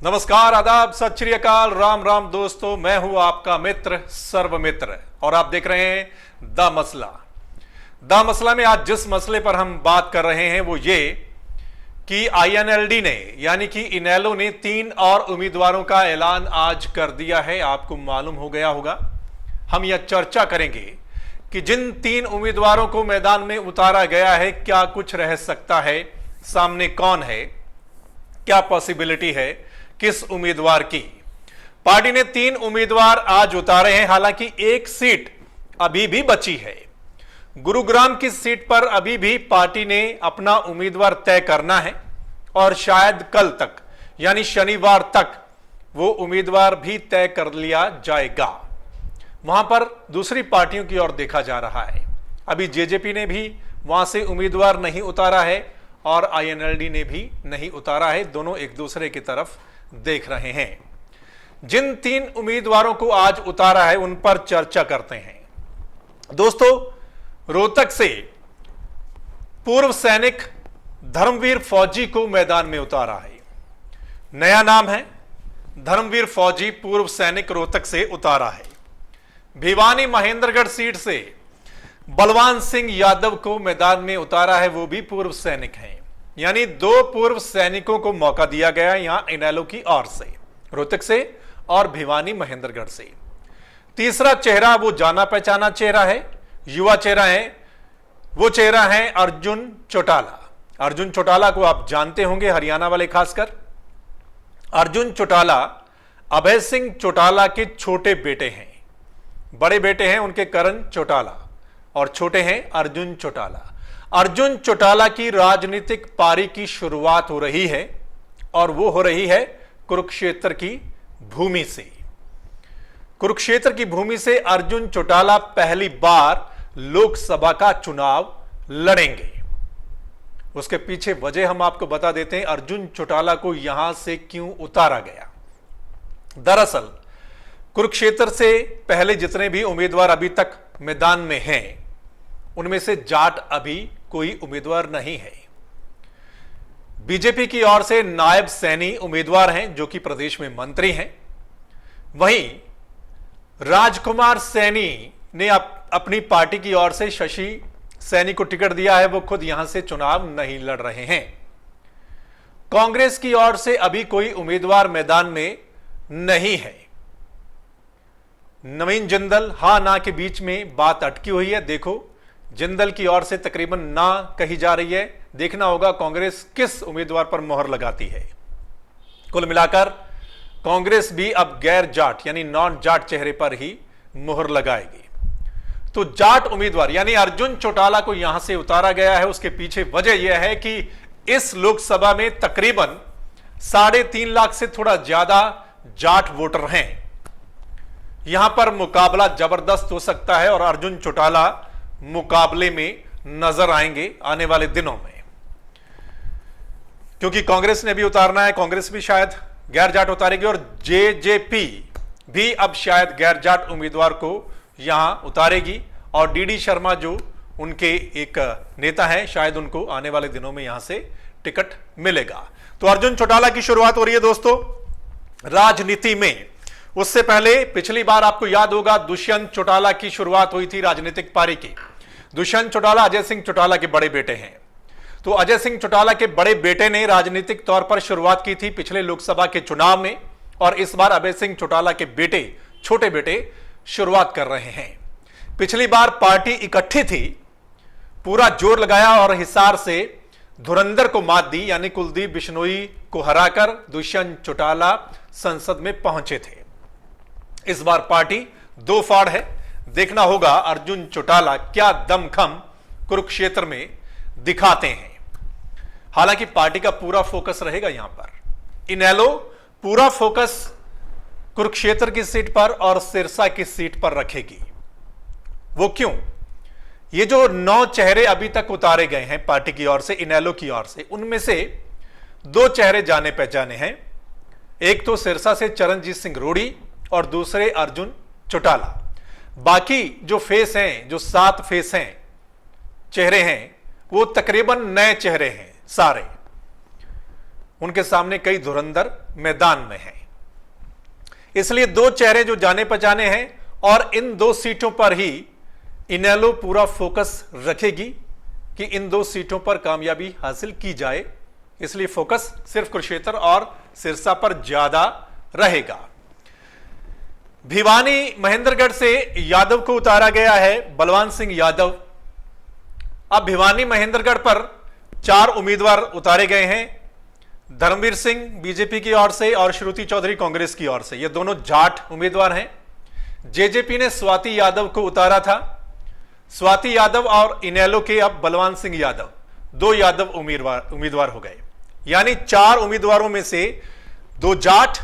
नमस्कार, आदाब, सत श्री अकाल, राम राम दोस्तों। मैं हूं आपका मित्र सर्वमित्र और आप देख रहे हैं द मसला। द मसला में आज जिस मसले पर हम बात कर रहे हैं वो ये कि आईएनएलडी ने यानी कि इनेलो ने 3 और उम्मीदवारों का ऐलान आज कर दिया है। आपको मालूम हो गया होगा। हम यह चर्चा करेंगे कि जिन 3 उम्मीदवारों को मैदान में उतारा गया है क्या कुछ रह सकता है, सामने कौन है, क्या पॉसिबिलिटी है किस उम्मीदवार की। पार्टी ने 3 उम्मीदवार आज उतारे हैं। हालांकि एक सीट अभी भी बची है। गुरुग्राम की सीट पर अभी भी पार्टी ने अपना उम्मीदवार तय करना है और शायद कल तक यानी शनिवार तक वो उम्मीदवार भी तय कर लिया जाएगा। वहां पर दूसरी पार्टियों की ओर देखा जा रहा है। अभी जेजेपी ने भी वहां से उम्मीदवार नहीं उतारा है और आईएनएलडी ने भी नहीं उतारा है। दोनों एक दूसरे की तरफ देख रहे हैं। जिन 3 उम्मीदवारों को आज उतारा है उन पर चर्चा करते हैं। दोस्तों, रोहतक से पूर्व सैनिक धर्मवीर फौजी को मैदान में उतारा है। नया नाम है, धर्मवीर फौजी पूर्व सैनिक रोहतक से उतारा है। भिवानी महेंद्रगढ़ सीट से बलवान सिंह यादव को मैदान में उतारा है, वो भी पूर्व सैनिक हैं। यानी 2 पूर्व सैनिकों को मौका दिया गया यहां इनेलो की ओर से, रोहतक से और भिवानी महेंद्रगढ़ से। तीसरा चेहरा वो जाना पहचाना चेहरा है, युवा चेहरा है। वो चेहरा है अर्जुन चौटाला। अर्जुन चौटाला को आप जानते होंगे, हरियाणा वाले खासकर। अर्जुन चौटाला अभय सिंह चौटाला के छोटे बेटे हैं। बड़े बेटे हैं उनके करण चौटाला और छोटे हैं अर्जुन चौटाला। अर्जुन चौटाला की राजनीतिक पारी की शुरुआत हो रही है और वो हो रही है कुरुक्षेत्र की भूमि से। कुरुक्षेत्र की भूमि से अर्जुन चौटाला पहली बार लोकसभा का चुनाव लड़ेंगे। उसके पीछे वजह हम आपको बता देते हैं, अर्जुन चौटाला को यहां से क्यों उतारा गया। दरअसल कुरुक्षेत्र से पहले जितने भी उम्मीदवार अभी तक मैदान में हैं उनमें से जाट अभी कोई उम्मीदवार नहीं है। बीजेपी की ओर से नायब सैनी उम्मीदवार हैं जो कि प्रदेश में मंत्री हैं। वहीं राजकुमार सैनी ने अपनी पार्टी की ओर से शशि सैनी को टिकट दिया है, वो खुद यहां से चुनाव नहीं लड़ रहे हैं। कांग्रेस की ओर से अभी कोई उम्मीदवार मैदान में नहीं है। नवीन जिंदल हां ना के बीच में बात अटकी हुई है। देखो, जिंदल की ओर से तकरीबन ना कही जा रही है। देखना होगा कांग्रेस किस उम्मीदवार पर मोहर लगाती है। कुल मिलाकर कांग्रेस भी अब गैर जाट यानी नॉन जाट चेहरे पर ही मोहर लगाएगी। तो जाट उम्मीदवार यानी अर्जुन चौटाला को यहां से उतारा गया है। उसके पीछे वजह यह है कि इस लोकसभा में तकरीबन 3.5 लाख से थोड़ा ज्यादा जाट वोटर हैं। यहां पर मुकाबला जबरदस्त हो सकता है और अर्जुन चौटाला मुकाबले में नजर आएंगे आने वाले दिनों में, क्योंकि कांग्रेस ने भी उतारना है। कांग्रेस भी शायद गैर जाट उतारेगी और जेजेपी भी अब शायद गैर जाट उम्मीदवार को यहां उतारेगी और डीडी शर्मा जो उनके एक नेता हैं शायद उनको आने वाले दिनों में यहां से टिकट मिलेगा। तो अर्जुन चौटाला की शुरुआत हो रही है दोस्तों राजनीति में। उससे पहले पिछली बार आपको याद होगा दुष्यंत चौटाला की शुरुआत हुई थी राजनीतिक पारी की। दुष्यंत चौटाला अजय सिंह चौटाला के बड़े बेटे हैं। तो अजय सिंह चौटाला के बड़े बेटे ने राजनीतिक तौर पर शुरुआत की थी पिछले लोकसभा के चुनाव में और इस बार अभय सिंह चौटाला के बेटे, छोटे बेटे शुरुआत कर रहे हैं। पिछली बार पार्टी इकट्ठी थी, पूरा जोर लगाया और हिसार से धुरंधर को मात दी यानी कुलदीप बिश्नोई को हराकर दुष्यंत चौटाला संसद में पहुंचे थे। इस बार पार्टी 2 फाड़ है। देखना होगा अर्जुन चौटाला क्या दमखम कुरुक्षेत्र में दिखाते हैं। हालांकि पार्टी का पूरा फोकस रहेगा यहां पर। इनेलो पूरा फोकस कुरुक्षेत्र की सीट पर और सिरसा की सीट पर रखेगी। वो क्यों? ये जो 9 चेहरे अभी तक उतारे गए हैं पार्टी की ओर से, इनेलो की ओर से, उनमें से 2 चेहरे जाने पहचाने हैं। एक तो सिरसा से चरणजीत सिंह रोड़ी और दूसरे अर्जुन चौटाला। बाकी जो फेस हैं, जो 7 फेस हैं, चेहरे हैं, वो तकरीबन नए चेहरे हैं सारे। उनके सामने कई धुरंधर मैदान में हैं। इसलिए दो चेहरे जो जाने पहचाने हैं और इन दो सीटों पर ही इनेलो पूरा फोकस रखेगी कि इन दो सीटों पर कामयाबी हासिल की जाए। इसलिए फोकस सिर्फ कुरुक्षेत्र और सिरसा पर ज्यादा रहेगा। भिवानी महेंद्रगढ़ से यादव को उतारा गया है, बलवान सिंह यादव। अब भिवानी महेंद्रगढ़ पर 4 उम्मीदवार उतारे गए हैं, धर्मवीर सिंह बीजेपी की ओर से और श्रुति चौधरी कांग्रेस की ओर से। ये दोनों जाट उम्मीदवार हैं। जेजेपी ने स्वाति यादव को उतारा था। स्वाति यादव और इनेलो के अब बलवान सिंह यादव, 2 यादव उम्मीदवार हो गए। यानी 4 उम्मीदवारों में से 2 जाट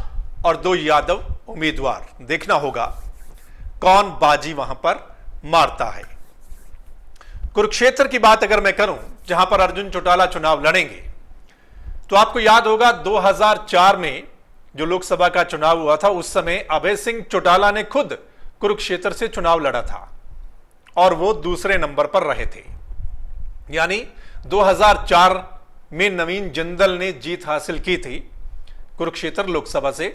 और 2 यादव उम्मीदवार। देखना होगा कौन बाजी वहां पर मारता है। कुरुक्षेत्र की बात अगर मैं करूं, जहां पर अर्जुन चौटाला चुनाव लड़ेंगे, तो आपको याद होगा 2004 में जो लोकसभा का चुनाव हुआ था, उस समय अभय सिंह चौटाला ने खुद कुरुक्षेत्र से चुनाव लड़ा था और वो दूसरे नंबर पर रहे थे। यानी 2004 में नवीन जिंदल ने जीत हासिल की थी कुरुक्षेत्र लोकसभा से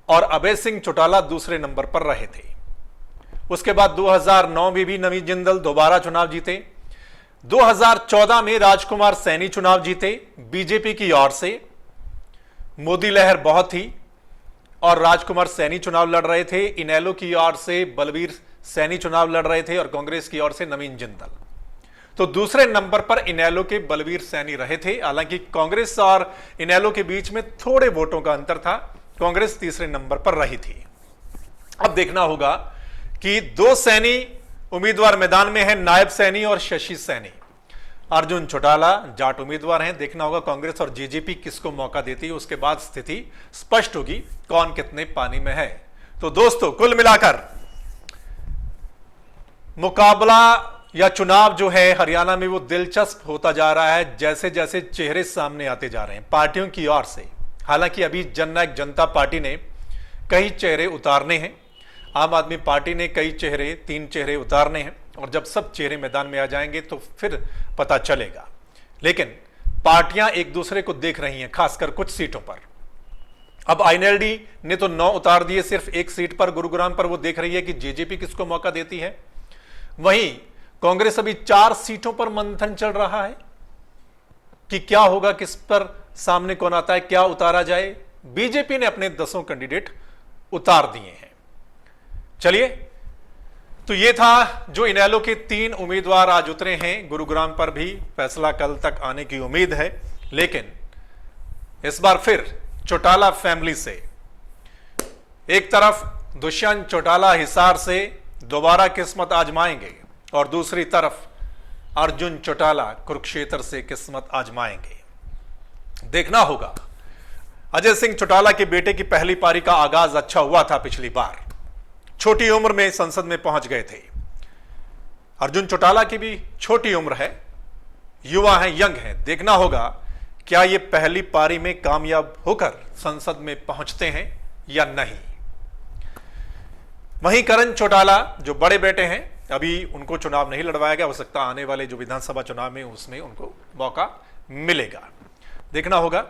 और अभय सिंह चौटाला दूसरे नंबर पर रहे थे। उसके बाद 2009 में भी नवीन जिंदल दोबारा चुनाव जीते। 2014 में राजकुमार सैनी चुनाव जीते बीजेपी की ओर से। मोदी लहर बहुत थी और राजकुमार सैनी चुनाव लड़ रहे थे। इनेलो की ओर से बलवीर सैनी चुनाव लड़ रहे थे और कांग्रेस की ओर से नवीन जिंदल। तो दूसरे नंबर पर इनेलो के बलवीर सैनी रहे थे। हालांकि कांग्रेस और इनेलो के बीच में थोड़े वोटों का अंतर था, कांग्रेस तीसरे नंबर पर रही थी। अब देखना होगा कि 2 सैनी उम्मीदवार मैदान में हैं, नायब सैनी और शशि सैनी। अर्जुन चौटाला जाट उम्मीदवार हैं। देखना होगा कांग्रेस और जेजेपी किसको मौका देती है, उसके बाद स्थिति स्पष्ट होगी कौन कितने पानी में है। तो दोस्तों, कुल मिलाकर मुकाबला या चुनाव जो है हरियाणा में वो दिलचस्प होता जा रहा है, जैसे जैसे चेहरे सामने आते जा रहे हैं पार्टियों की ओर से। हालांकि अभी जननायक जनता पार्टी ने कई चेहरे उतारने हैं, आम आदमी पार्टी ने कई चेहरे 3 चेहरे उतारने हैं और जब सब चेहरे मैदान में आ जाएंगे तो फिर पता चलेगा। लेकिन पार्टियां एक दूसरे को देख रही हैं, खासकर कुछ सीटों पर। अब आईएनएलडी ने तो 9 उतार दिए, सिर्फ एक सीट पर गुरुग्राम पर वो देख रही है कि जेजेपी किसको मौका देती है। वहीं कांग्रेस अभी 4 सीटों पर मंथन चल रहा है कि क्या होगा, किस पर सामने कौन आता है, क्या उतारा जाए। बीजेपी ने अपने 10 कैंडिडेट उतार दिए हैं। चलिए, तो ये था जो इनेलो के 3 उम्मीदवार आज उतरे हैं। गुरुग्राम पर भी फैसला कल तक आने की उम्मीद है। लेकिन इस बार फिर चौटाला फैमिली से, एक तरफ दुष्यंत चौटाला हिसार से दोबारा किस्मत आजमाएंगे और दूसरी तरफ अर्जुन चौटाला कुरुक्षेत्र से किस्मत आजमाएंगे। देखना होगा। अजय सिंह चौटाला के बेटे की पहली पारी का आगाज अच्छा हुआ था पिछली बार, छोटी उम्र में संसद में पहुंच गए थे। अर्जुन चौटाला की भी छोटी उम्र है, युवा हैं, यंग हैं। देखना होगा क्या ये पहली पारी में कामयाब होकर संसद में पहुंचते हैं या नहीं। वहीं करण चौटाला जो बड़े बेटे हैं, अभी उनको चुनाव नहीं लड़वाया गया, हो सकता आने वाले जो विधानसभा चुनाव में उसमें उनको मौका मिलेगा। देखना होगा।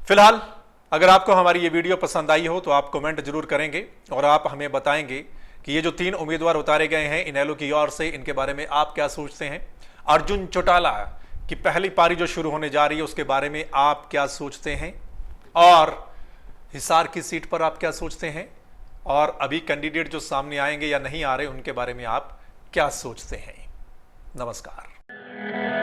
फिलहाल अगर आपको हमारी ये वीडियो पसंद आई हो तो आप कमेंट जरूर करेंगे और आप हमें बताएंगे कि ये जो 3 उम्मीदवार उतारे गए हैं इनेलो की ओर से, इनके बारे में आप क्या सोचते हैं। अर्जुन चौटाला की पहली पारी जो शुरू होने जा रही है उसके बारे में आप क्या सोचते हैं, और हिसार की सीट पर आप क्या सोचते हैं, और अभी कैंडिडेट जो सामने आएंगे या नहीं आ रहे उनके बारे में आप क्या सोचते हैं। नमस्कार।